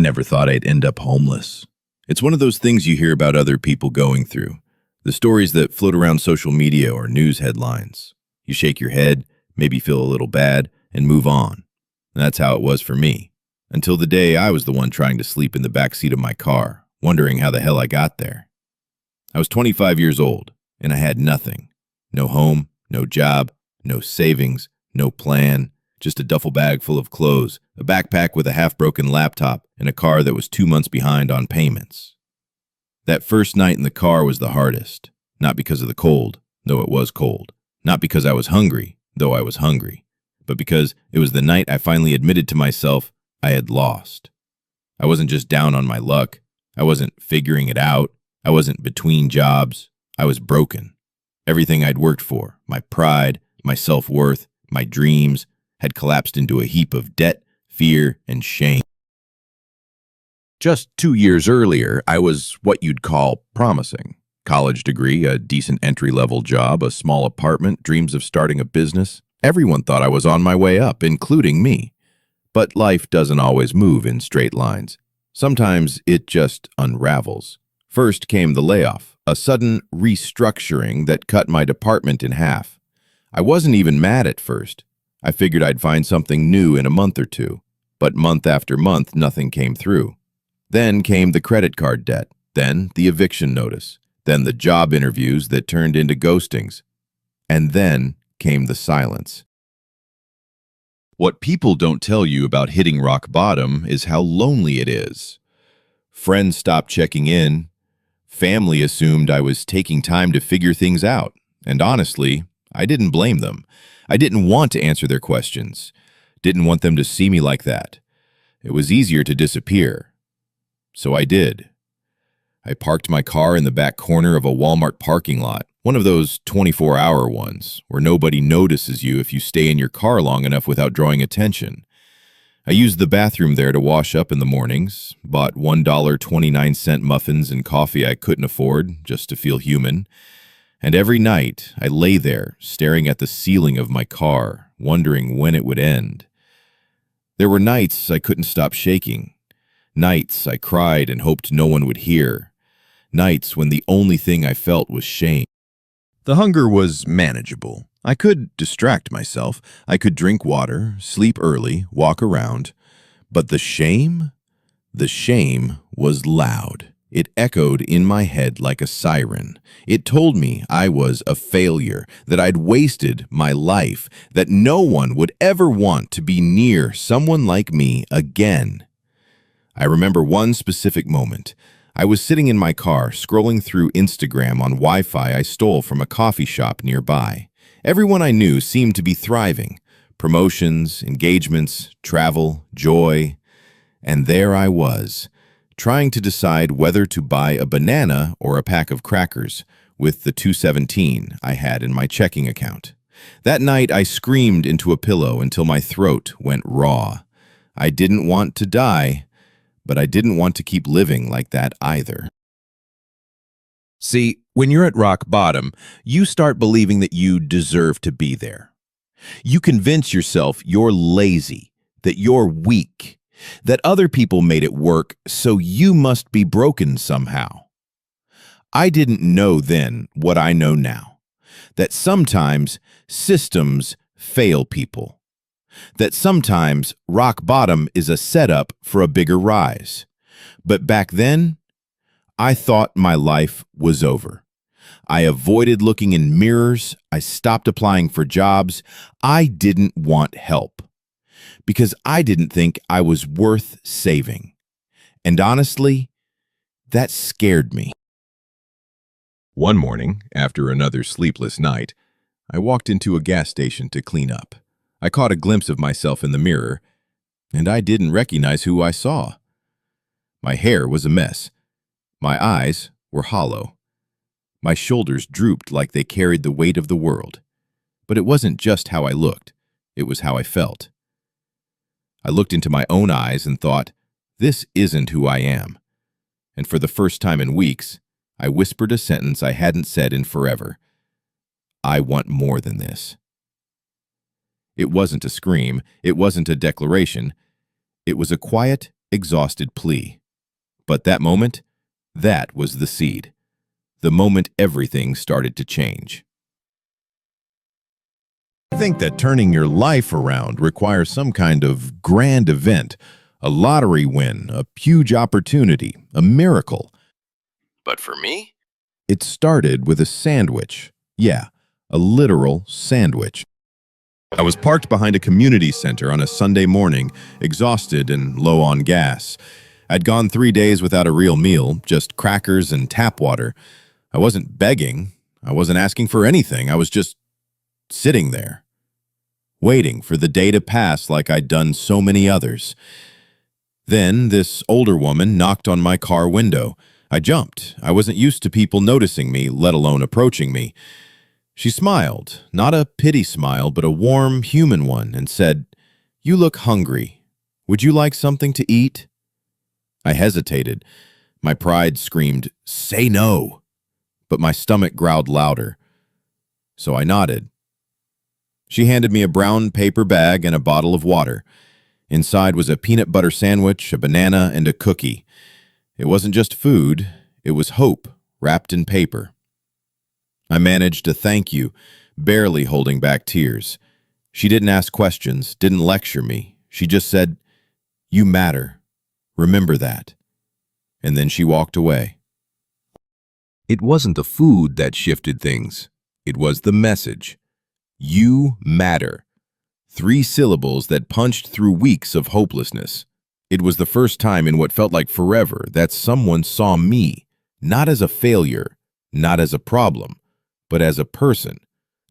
never thought I'd end up homeless. It's one of those things you hear about other people going through, the stories that float around social media or news headlines. You shake your head, maybe feel a little bad, and move on. And that's how it was for me, until the day I was the one trying to sleep in the back seat of my car, wondering how the hell I got there. I was 25 years old, and I had nothing. No home, no job, no savings, no plan, just a duffel bag full of clothes, a backpack with a half-broken laptop, and a car that was 2 months behind on payments. That first night in the car was the hardest, not because of the cold, though it was cold, not because I was hungry, though I was hungry, but because it was the night I finally admitted to myself I had lost. I wasn't just down on my luck. I wasn't figuring it out. I wasn't between jobs. I was broken. Everything I'd worked for, my pride, my self-worth, my dreams, had collapsed into a heap of debt, fear, and shame. Just 2 years earlier, I was what you'd call promising. College degree, a decent entry-level job, a small apartment, dreams of starting a business. Everyone thought I was on my way up, including me. But life doesn't always move in straight lines. Sometimes it just unravels. First came the layoff, a sudden restructuring that cut my department in half. I wasn't even mad at first. I figured I'd find something new in a month or two. But month after month, nothing came through. Then came the credit card debt, then the eviction notice, then the job interviews that turned into ghostings. And then came the silence. What people don't tell you about hitting rock bottom is how lonely it is. Friends stopped checking in. Family assumed I was taking time to figure things out. And honestly, I didn't blame them. I didn't want to answer their questions. Didn't want them to see me like that. It was easier to disappear. So I did. I parked my car in the back corner of a Walmart parking lot, one of those 24-hour ones, where nobody notices you if you stay in your car long enough without drawing attention. I used the bathroom there to wash up in the mornings, bought $1.29 muffins and coffee I couldn't afford just to feel human. And every night, I lay there, staring at the ceiling of my car, wondering when it would end. There were nights I couldn't stop shaking. Nights I cried and hoped no one would hear. Nights when the only thing I felt was shame. The hunger was manageable. I could distract myself. I could drink water, sleep early, walk around. But the shame? The shame was loud. It echoed in my head like a siren. It told me I was a failure, that I'd wasted my life, that no one would ever want to be near someone like me again. I remember one specific moment. I was sitting in my car, scrolling through Instagram on Wi-Fi I stole from a coffee shop nearby. Everyone I knew seemed to be thriving. Promotions, engagements, travel, joy. And there I was, trying to decide whether to buy a banana or a pack of crackers with the $2.17 I had in my checking account. That night, I screamed into a pillow until my throat went raw. I didn't want to die, but I didn't want to keep living like that either. See, when you're at rock bottom, you start believing that you deserve to be there. You convince yourself you're lazy, that you're weak, that other people made it work, so you must be broken somehow. I didn't know then what I know now, that sometimes systems fail people, that sometimes rock bottom is a setup for a bigger rise. But back then, I thought my life was over. I avoided looking in mirrors. I stopped applying for jobs. I didn't want help, because I didn't think I was worth saving. And honestly, that scared me. One morning, after another sleepless night, I walked into a gas station to clean up. I caught a glimpse of myself in the mirror, and I didn't recognize who I saw. My hair was a mess. My eyes were hollow. My shoulders drooped like they carried the weight of the world. But it wasn't just how I looked, it was how I felt. I looked into my own eyes and thought, this isn't who I am. And for the first time in weeks, I whispered a sentence I hadn't said in forever. I want more than this. It wasn't a scream. It wasn't a declaration. It was a quiet, exhausted plea. But that was the seed. The moment everything started to change. I think that turning your life around requires some kind of grand event, a lottery win, a huge opportunity, a miracle. But for me, it started with a sandwich. Yeah, a literal sandwich. I was parked behind a community center on a Sunday morning, exhausted and low on gas. I'd gone 3 days without a real meal, just crackers and tap water. I wasn't begging. I wasn't asking for anything. I was just sitting there, waiting for the day to pass like I'd done so many others. Then this older woman knocked on my car window. I jumped. I wasn't used to people noticing me, let alone approaching me. She smiled, not a pity smile, but a warm, human one, and said, "You look hungry. Would you like something to eat?" I hesitated. My pride screamed, "Say no!" But my stomach growled louder. So I nodded. She handed me a brown paper bag and a bottle of water. Inside was a peanut butter sandwich, a banana, and a cookie. It wasn't just food, it was hope wrapped in paper. I managed to thank you, barely holding back tears. She didn't ask questions, didn't lecture me. She just said, "You matter. Remember that." And then she walked away. It wasn't the food that shifted things. It was the message. You matter. 3 syllables that punched through weeks of hopelessness. It was the first time in what felt like forever that someone saw me, not as a failure, not as a problem, but as a person.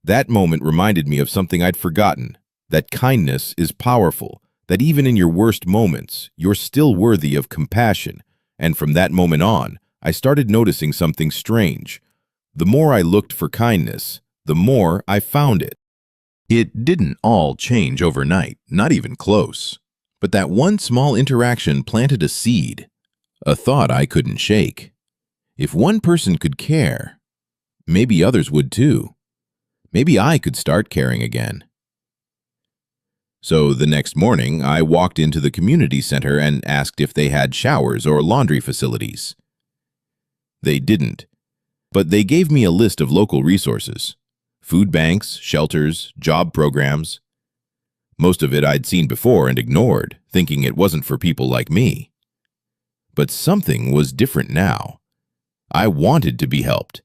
That moment reminded me of something I'd forgotten, that kindness is powerful, that even in your worst moments, you're still worthy of compassion. And from that moment on, I started noticing something strange. The more I looked for kindness, the more I found it. It didn't all change overnight, not even close. But that one small interaction planted a seed, a thought I couldn't shake. If one person could care, maybe others would too. Maybe I could start caring again. So the next morning, I walked into the community center and asked if they had showers or laundry facilities. They didn't, but they gave me a list of local resources: food banks, shelters, job programs. Most of it I'd seen before and ignored, thinking it wasn't for people like me. But something was different now. I wanted to be helped.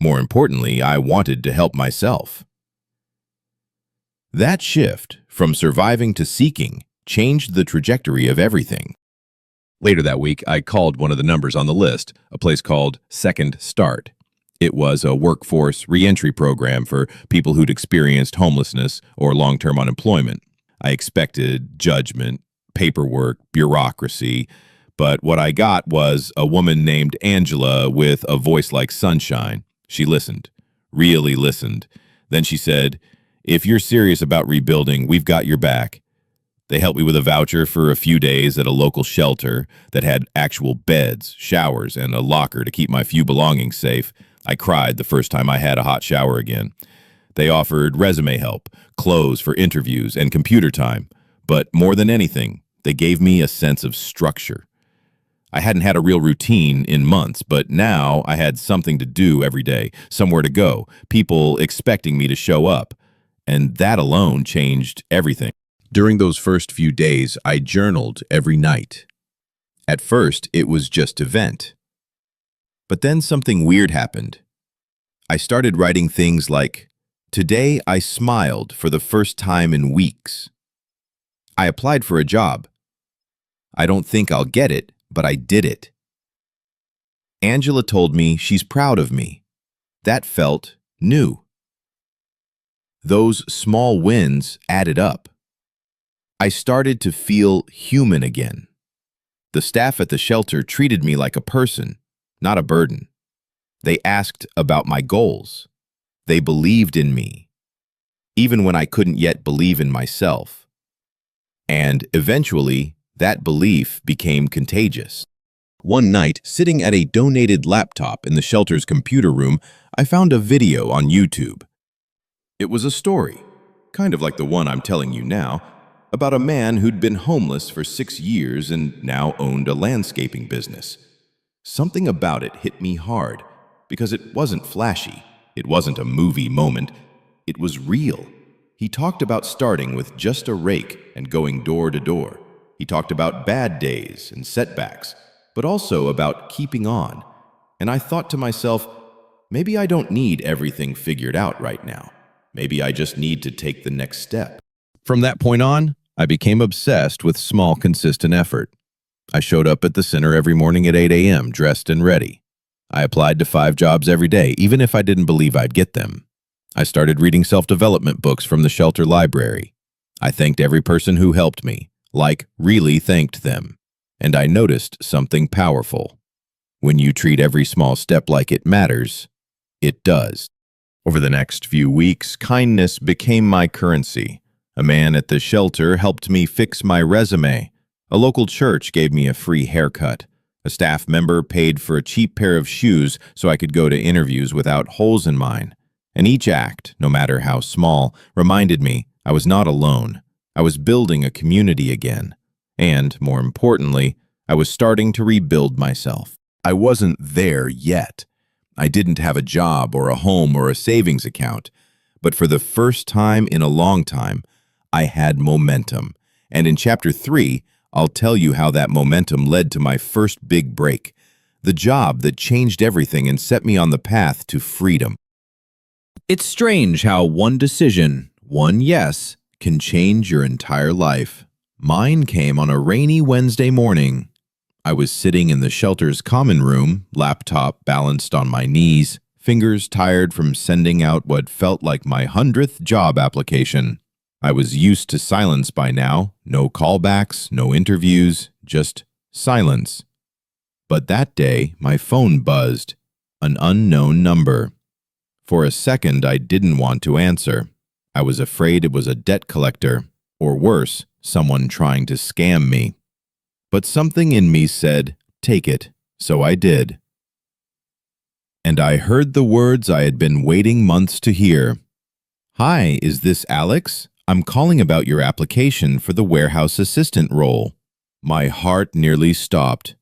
More importantly, I wanted to help myself. That shift from surviving to seeking changed the trajectory of everything. Later that week, I called one of the numbers on the list, a place called Second Start. It was a workforce reentry program for people who'd experienced homelessness or long-term unemployment. I expected judgment, paperwork, bureaucracy, but what I got was a woman named Angela with a voice like sunshine. She listened, really listened. Then she said, "If you're serious about rebuilding, we've got your back." They helped me with a voucher for a few days at a local shelter that had actual beds, showers, and a locker to keep my few belongings safe. I cried the first time I had a hot shower again. They offered resume help, clothes for interviews, and computer time. But more than anything, they gave me a sense of structure. I hadn't had a real routine in months, but now I had something to do every day, somewhere to go, people expecting me to show up. And that alone changed everything. During those first few days, I journaled every night. At first, it was just to vent. But then something weird happened. I started writing things like, "Today I smiled for the first time in weeks. I applied for a job. I don't think I'll get it, but I did it. Angela told me she's proud of me." That felt new. Those small wins added up. I started to feel human again. The staff at the shelter treated me like a person, not a burden. They asked about my goals. They believed in me, even when I couldn't yet believe in myself. And eventually, that belief became contagious. One night, sitting at a donated laptop in the shelter's computer room, I found a video on YouTube. It was a story, kind of like the one I'm telling you now, about a man who'd been homeless for 6 years and now owned a landscaping business. Something about it hit me hard because it wasn't flashy. It wasn't a movie moment. It was real. He talked about starting with just a rake and going door to door. He talked about bad days and setbacks, but also about keeping on. And I thought to myself, maybe I don't need everything figured out right now. Maybe I just need to take the next step. From that point on, I became obsessed with small, consistent effort. I showed up at the center every morning at 8 a.m., dressed and ready. I applied to 5 jobs every day, even if I didn't believe I'd get them. I started reading self-development books from the shelter library. I thanked every person who helped me, like really thanked them. And I noticed something powerful. When you treat every small step like it matters, it does. Over the next few weeks, kindness became my currency. A man at the shelter helped me fix my resume. A local church gave me a free haircut. A staff member paid for a cheap pair of shoes so I could go to interviews without holes in mine. And each act, no matter how small, reminded me I was not alone. I was building a community again. And, more importantly, I was starting to rebuild myself. I wasn't there yet. I didn't have a job or a home or a savings account. But for the first time in a long time, I had momentum. And in Chapter 3, I'll tell you how that momentum led to my first big break, the job that changed everything and set me on the path to freedom. It's strange how one decision, one yes, can change your entire life. Mine came on a rainy Wednesday morning. I was sitting in the shelter's common room, laptop balanced on my knees, fingers tired from sending out what felt like my 100th job application. I was used to silence by now, no callbacks, no interviews, just silence. But that day, my phone buzzed, an unknown number. For a second, I didn't want to answer. I was afraid it was a debt collector, or worse, someone trying to scam me. But something in me said, take it, so I did. And I heard the words I had been waiting months to hear. Hi, is this Alex? I'm calling about your application for the warehouse assistant role. My heart nearly stopped.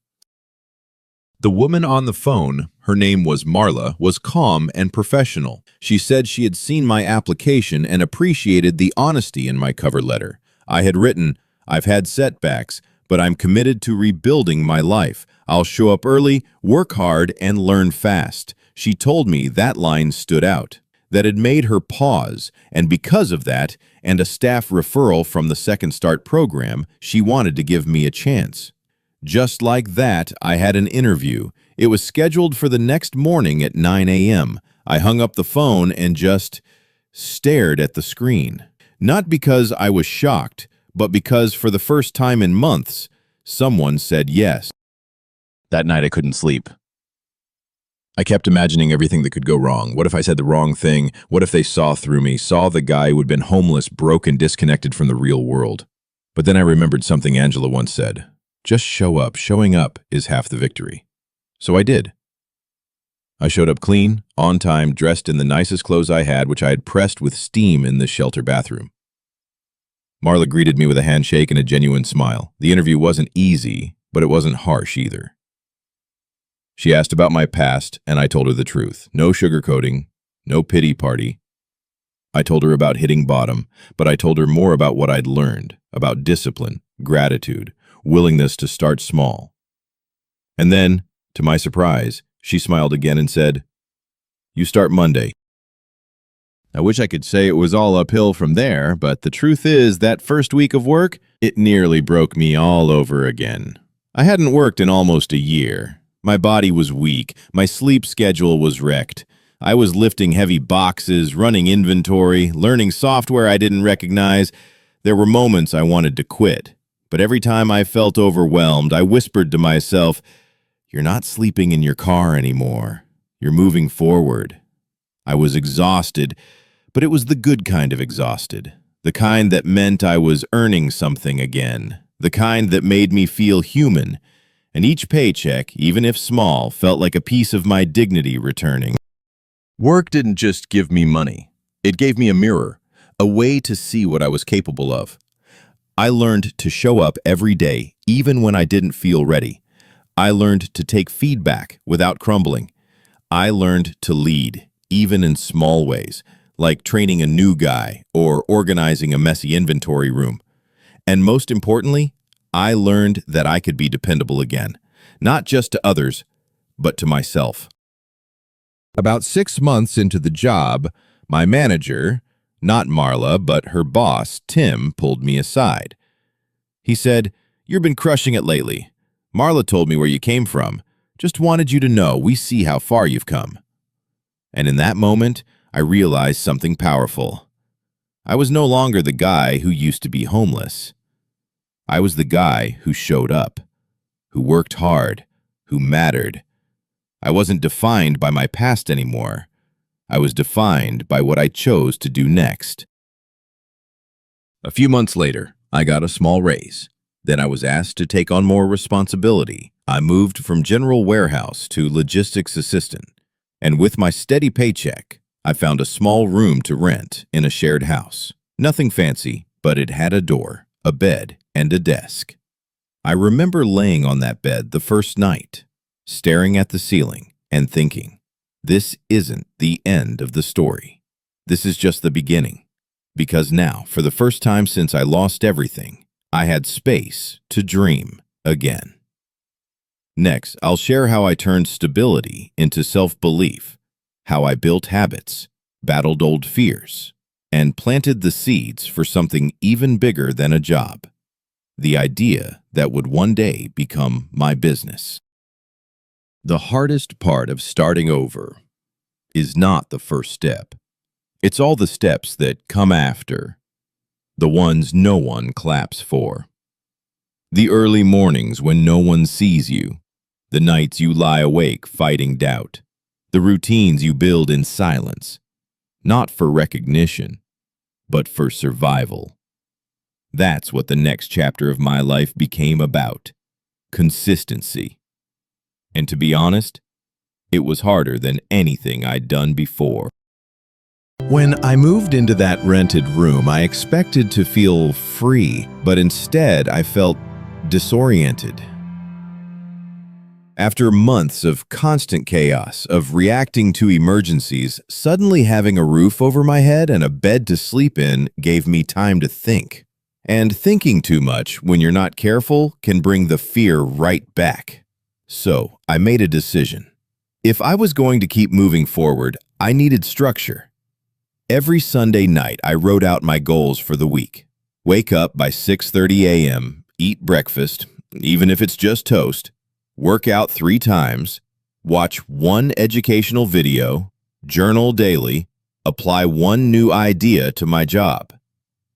The woman on the phone, her name was Marla, was calm and professional. She said she had seen my application and appreciated the honesty in my cover letter. I had written, I've had setbacks, but I'm committed to rebuilding my life. I'll show up early, work hard, and learn fast. She told me that line stood out. That had made her pause, and because of that, and a staff referral from the Second Start program, she wanted to give me a chance. Just like that, I had an interview. It was scheduled for the next morning at 9 a.m. I hung up the phone and just stared at the screen. Not because I was shocked, but because for the first time in months, someone said yes. That night I couldn't sleep. I kept imagining everything that could go wrong. What if I said the wrong thing? What if they saw through me, saw the guy who had been homeless, broke, and disconnected from the real world? But then I remembered something Angela once said. Just show up. Showing up is half the victory. So I did. I showed up clean, on time, dressed in the nicest clothes I had, which I had pressed with steam in the shelter bathroom. Marla greeted me with a handshake and a genuine smile. The interview wasn't easy, but it wasn't harsh either. She asked about my past, and I told her the truth. No sugarcoating, no pity party. I told her about hitting bottom, but I told her more about what I'd learned, about discipline, gratitude, willingness to start small. And then, to my surprise, she smiled again and said, "You start Monday." I wish I could say it was all uphill from there, but the truth is that first week of work, it nearly broke me all over again. I hadn't worked in almost a year. My body was weak. My sleep schedule was wrecked. I was lifting heavy boxes, running inventory, learning software I didn't recognize. There were moments I wanted to quit. But every time I felt overwhelmed, I whispered to myself, "You're not sleeping in your car anymore. You're moving forward." I was exhausted, but it was the good kind of exhausted. The kind that meant I was earning something again. The kind that made me feel human. And each paycheck, even if small, felt like a piece of my dignity returning. Work didn't just give me money. It gave me a mirror, a way to see what I was capable of. I learned to show up every day, even when I didn't feel ready. I learned to take feedback without crumbling. I learned to lead, even in small ways, like training a new guy or organizing a messy inventory room. And most importantly, I learned that I could be dependable again, not just to others, but to myself. About 6 months into the job, my manager, not Marla, but her boss, Tim, pulled me aside. He said, "You've been crushing it lately. Marla told me where you came from. Just wanted you to know we see how far you've come." And in that moment, I realized something powerful. I was no longer the guy who used to be homeless. I was the guy who showed up, who worked hard, who mattered. I wasn't defined by my past anymore. I was defined by what I chose to do next. A few months later, I got a small raise. Then I was asked to take on more responsibility. I moved from general warehouse to logistics assistant. And with my steady paycheck, I found a small room to rent in a shared house. Nothing fancy, but it had a door, a bed, and a desk. I remember laying on that bed the first night, staring at the ceiling and thinking, this isn't the end of the story. This is just the beginning. Because now, for the first time since I lost everything, I had space to dream again. Next, I'll share how I turned stability into self-belief, how I built habits, battled old fears, and planted the seeds for something even bigger than a job, the idea that would one day become my business. The hardest part of starting over is not the first step. It's all the steps that come after, the ones no one claps for. The early mornings when no one sees you, the nights you lie awake fighting doubt, the routines you build in silence, not for recognition, but for survival. That's what the next chapter of my life became about: consistency. And to be honest, it was harder than anything I'd done before. When I moved into that rented room, I expected to feel free, but instead I felt disoriented. After months of constant chaos, of reacting to emergencies, suddenly having a roof over my head and a bed to sleep in gave me time to think. And thinking too much, when you're not careful, can bring the fear right back. So I made a decision. If I was going to keep moving forward, I needed structure. Every Sunday night, I wrote out my goals for the week. Wake up by 6:30 a.m., eat breakfast, even if it's just toast, work out 3 times, watch 1 educational video, journal daily, apply 1 new idea to my job.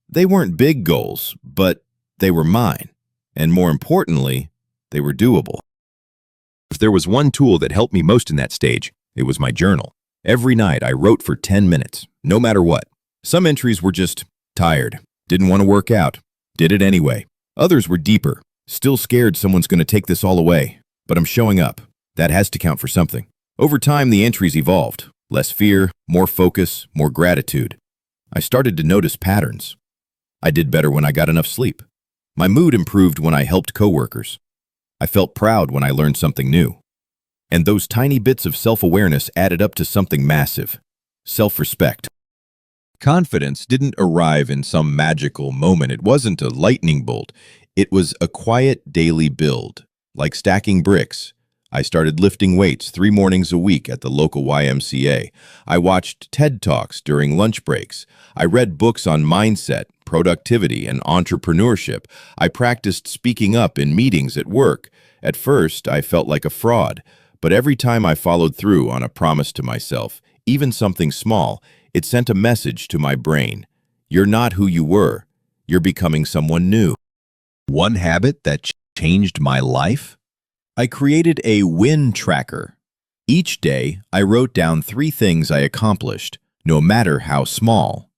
They weren't big goals, but they were mine. And more importantly, they were doable. If there was one tool that helped me most in that stage, it was my journal. Every night I wrote for 10 minutes, no matter what. Some entries were just tired, didn't want to work out, did it anyway. Others were deeper, still scared someone's going to take this all away. But I'm showing up. That has to count for something. Over time, the entries evolved. Less fear, more focus, more gratitude. I started to notice patterns. I did better when I got enough sleep. My mood improved when I helped coworkers. I felt proud when I learned something new. And those tiny bits of self-awareness added up to something massive: self-respect. Confidence didn't arrive in some magical moment. It wasn't a lightning bolt. It was a quiet daily build, like stacking bricks. I started lifting weights 3 mornings a week at the local YMCA. I watched TED Talks during lunch breaks. I read books on mindset, productivity, and entrepreneurship. I practiced speaking up in meetings at work. At first, I felt like a fraud, but every time I followed through on a promise to myself, even something small, it sent a message to my brain. You're not who you were. You're becoming someone new. One habit that changed my life? I created a win tracker. Each day, I wrote down 3 things I accomplished, no matter how small.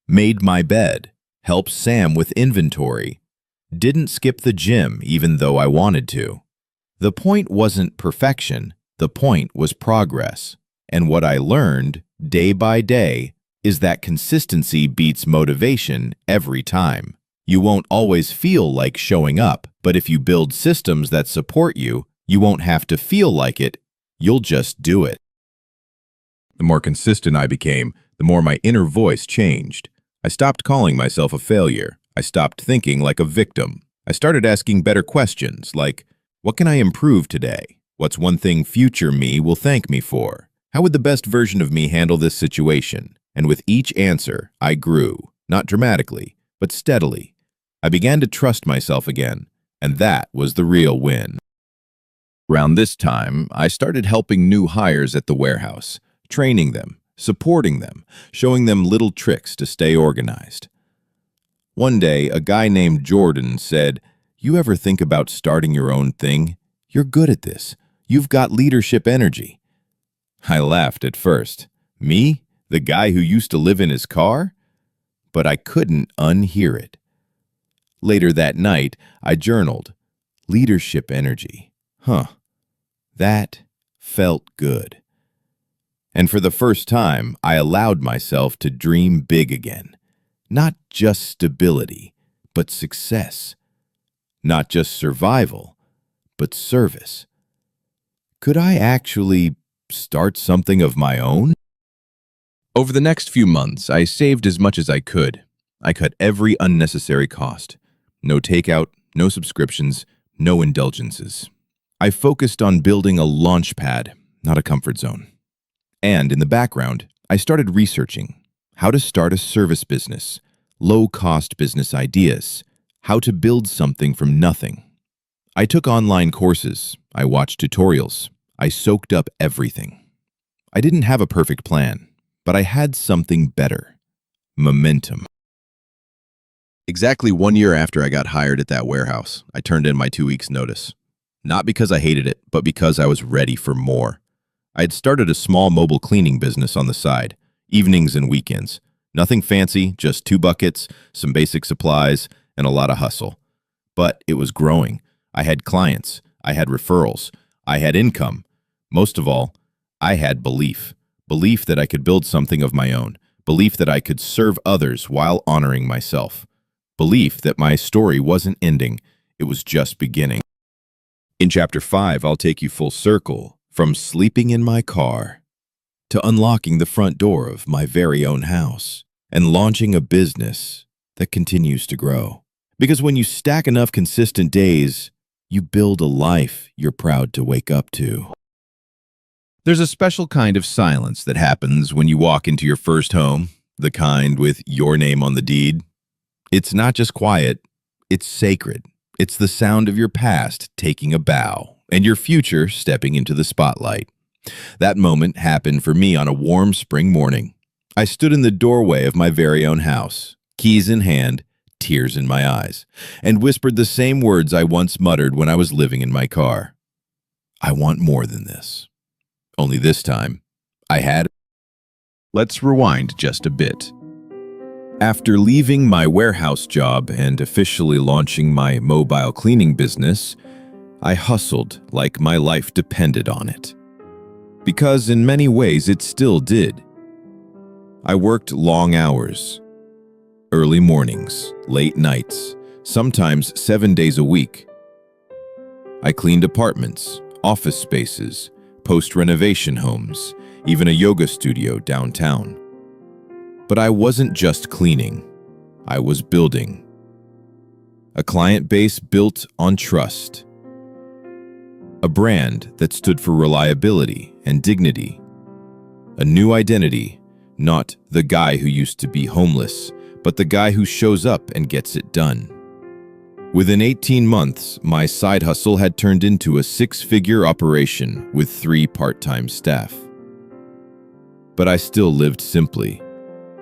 Made my bed, helped Sam with inventory, didn't skip the gym even though I wanted to. The point wasn't perfection, the point was progress. And what I learned, day by day, is that consistency beats motivation every time. You won't always feel like showing up, but if you build systems that support you, you won't have to feel like it. You'll just do it. The more consistent I became, the more my inner voice changed. I stopped calling myself a failure. I stopped thinking like a victim. I started asking better questions like, what can I improve today? What's one thing future me will thank me for? How would the best version of me handle this situation? And with each answer, I grew, not dramatically, but steadily. I began to trust myself again, and that was the real win. Around this time, I started helping new hires at the warehouse, training them, supporting them, showing them little tricks to stay organized. One day, a guy named Jordan said, "You ever think about starting your own thing? You're good at this. You've got leadership energy." I laughed at first. Me? The guy who used to live in his car? But I couldn't unhear it. Later that night, I journaled. Leadership energy. That felt good. And for the first time, I allowed myself to dream big again. Not just stability, but success. Not just survival, but service. Could I actually start something of my own? Over the next few months, I saved as much as I could. I cut every unnecessary cost. No takeout, no subscriptions, no indulgences. I focused on building a launch pad, not a comfort zone. And in the background, I started researching how to start a service business, low-cost business ideas, how to build something from nothing. I took online courses, I watched tutorials, I soaked up everything. I didn't have a perfect plan, but I had something better: momentum. Exactly 1 year after I got hired at that warehouse, I turned in my 2 weeks' notice. Not because I hated it, but because I was ready for more. I had started a small mobile cleaning business on the side, evenings and weekends. Nothing fancy, just 2 buckets, some basic supplies, and a lot of hustle. But it was growing. I had clients, I had referrals, I had income. Most of all, I had belief. Belief that I could build something of my own. Belief that I could serve others while honoring myself. Belief that my story wasn't ending, it was just beginning. In Chapter 5, I'll take you full circle, from sleeping in my car to unlocking the front door of my very own house and launching a business that continues to grow. Because when you stack enough consistent days, you build a life you're proud to wake up to. There's a special kind of silence that happens when you walk into your first home, the kind with your name on the deed. It's not just quiet, it's sacred. It's the sound of your past taking a bow and your future stepping into the spotlight. That moment happened for me on a warm spring morning. I stood in the doorway of my very own house, keys in hand, tears in my eyes, and whispered the same words I once muttered when I was living in my car. I want more than this. Only this time, I had. Let's rewind just a bit. After leaving my warehouse job and officially launching my mobile cleaning business, I hustled like my life depended on it. Because in many ways it still did. I worked long hours, early mornings, late nights, sometimes 7 days a week. I cleaned apartments, office spaces, post-renovation homes, even a yoga studio downtown. But I wasn't just cleaning, I was building. A client base built on trust. A brand that stood for reliability and dignity. A new identity, not the guy who used to be homeless, but the guy who shows up and gets it done. Within 18 months, my side hustle had turned into a 6-figure operation with 3 part-time staff. But I still lived simply,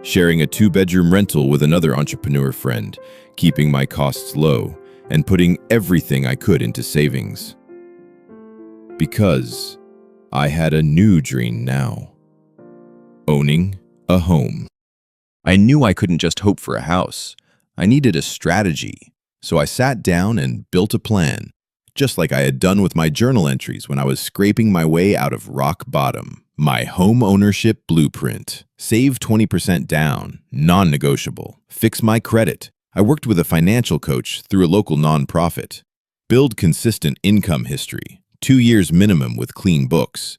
sharing a 2-bedroom rental with another entrepreneur friend, keeping my costs low, and putting everything I could into savings. Because I had a new dream now. Owning a home. I knew I couldn't just hope for a house. I needed a strategy. So I sat down and built a plan, just like I had done with my journal entries when I was scraping my way out of rock bottom. My home ownership blueprint. Save 20% down, non-negotiable. Fix my credit. I worked with a financial coach through a local nonprofit. Build consistent income history, 2 years minimum with clean books.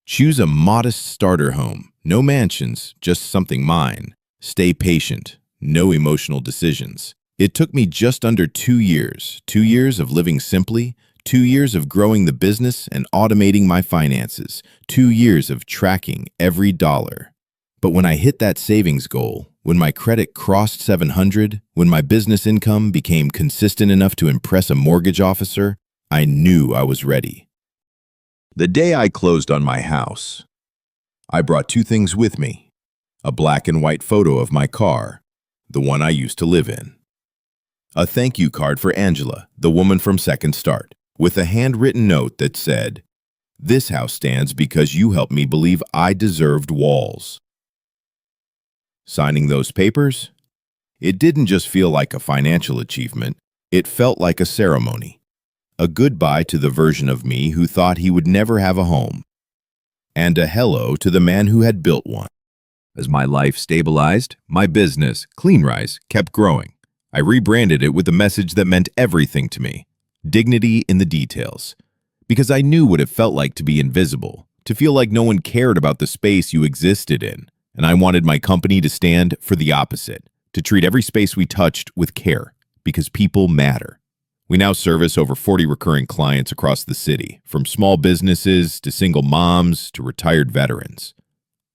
Choose a modest starter home, no mansions, just something mine. Stay patient, no emotional decisions. It took me just under 2 years of living simply, 2 years of growing the business and automating my finances, 2 years of tracking every dollar. But when I hit that savings goal, when my credit crossed 700, when my business income became consistent enough to impress a mortgage officer, I knew I was ready. The day I closed on my house, I brought 2 things with me: a black and white photo of my car, the one I used to live in, a thank you card for Angela, the woman from Second Start, with a handwritten note that said, "This house stands because you helped me believe I deserved walls." Signing those papers, it didn't just feel like a financial achievement, it felt like a ceremony. A goodbye to the version of me who thought he would never have a home, and a hello to the man who had built one. As my life stabilized, my business, CleanRise, kept growing. I rebranded it with a message that meant everything to me: dignity in the details. Because I knew what it felt like to be invisible, to feel like no one cared about the space you existed in. And I wanted my company to stand for the opposite, to treat every space we touched with care, because people matter. We now service over 40 recurring clients across the city, from small businesses to single moms to retired veterans.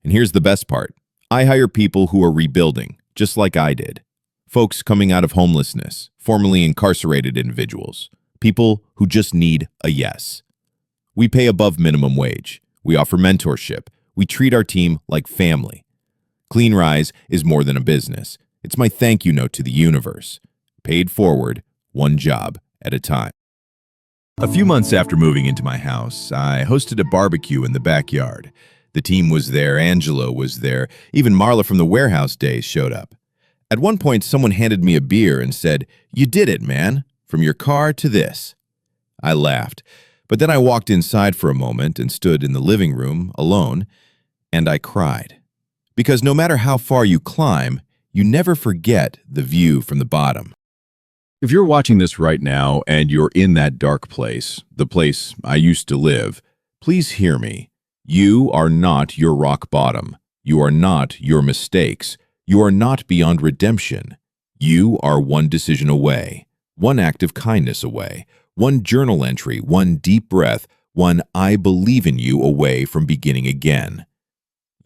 And here's the best part: I hire people who are rebuilding, just like I did. Folks coming out of homelessness, formerly incarcerated individuals, people who just need a yes. We pay above minimum wage. We offer mentorship. We treat our team like family. CleanRise is more than a business. It's my thank you note to the universe. Paid forward, one job at a time. A few months after moving into my house, I hosted a barbecue in the backyard. The team was there, Angela was there, even Marla from the warehouse days showed up. At one point, someone handed me a beer and said, "You did it, man, from your car to this." I laughed, but then I walked inside for a moment and stood in the living room alone, and I cried. Because no matter how far you climb, you never forget the view from the bottom. If you're watching this right now and you're in that dark place, the place I used to live, please hear me. You are not your rock bottom. You are not your mistakes. You are not beyond redemption. You are one decision away, one act of kindness away, one journal entry, one deep breath, one "I believe in you" away from beginning again.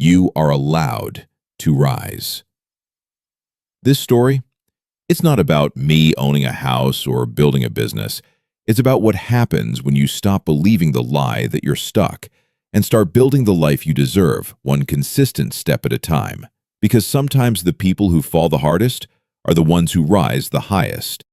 You are allowed to rise. This story, it's not about me owning a house or building a business. It's about what happens when you stop believing the lie that you're stuck and start building the life you deserve, one consistent step at a time. Because sometimes the people who fall the hardest are the ones who rise the highest.